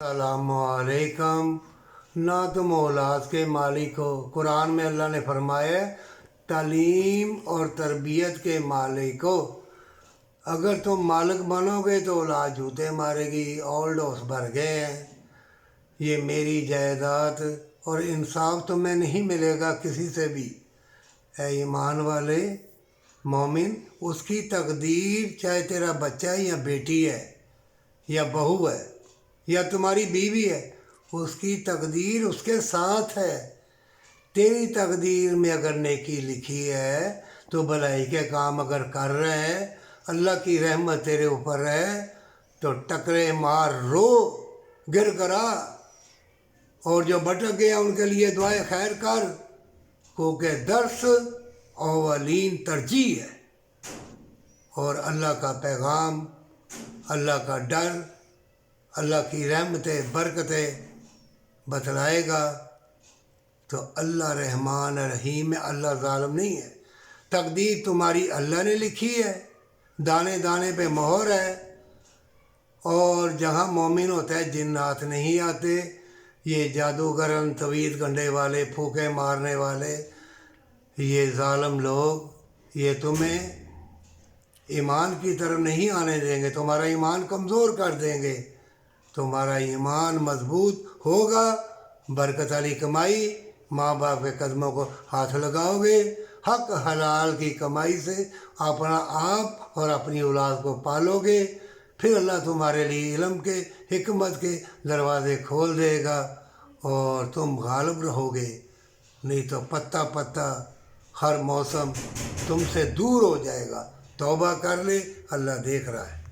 अस्सलाम वालेकुम। ना तुम औलाद के मालिक हो। कुरान में अल्लाह ने फरमाया तालीम और तरबियत के मालिक हो। अगर तुम मालिक बनोगे तो औलाद जूते मारेगी। ओल्ड हाउस भर गए हैं, ये मेरी जायदाद और इंसाफ तुम्हें नहीं मिलेगा किसी से भी। ऐ ईमान वाले मोमिन, उसकी तकदीर चाहे तेरा बच्चा है या बेटी है या बहू है या तुम्हारी बीवी है, उसकी तकदीर उसके साथ है। तेरी तकदीर में अगर नेकी लिखी है तो भलाई के काम अगर कर रहे हैं, अल्लाह की रहमत तेरे ऊपर है तो टकरे मार रो गिर करा, और जो भटक गया उनके लिए दुआए खैर कर, क्योंकि दर्स अवलीन तरजीह है। और अल्लाह का पैगाम, अल्लाह का डर, अल्लाह की रहमतें बरकतें बतलाएगा तो अल्लाह रहमान रहीम है, अल्लाह ज़ालिम नहीं है। तकदीर तुम्हारी अल्लाह ने लिखी है, दाने दाने पे मोहर है। और जहाँ मोमिन होता है जिन्नात नहीं आते। ये जादूगरन तवीज़ गंढे वाले फूके मारने वाले ये ज़ालिम लोग ये तुम्हें ईमान की तरफ नहीं आने देंगे, तुम्हारा ईमान कमज़ोर कर देंगे। तुम्हारा ईमान मजबूत होगा, बरकत वाली कमाई, माँ बाप के कदमों को हाथ लगाओगे, हक हलाल की कमाई से अपना आप और अपनी औलाद को पालोगे, फिर अल्लाह तुम्हारे लिए इल्म के हिकमत के दरवाज़े खोल देगा और तुम गालिब रहोगे। नहीं तो पत्ता पत्ता हर मौसम तुमसे दूर हो जाएगा। तौबा कर ले, अल्लाह देख रहा है।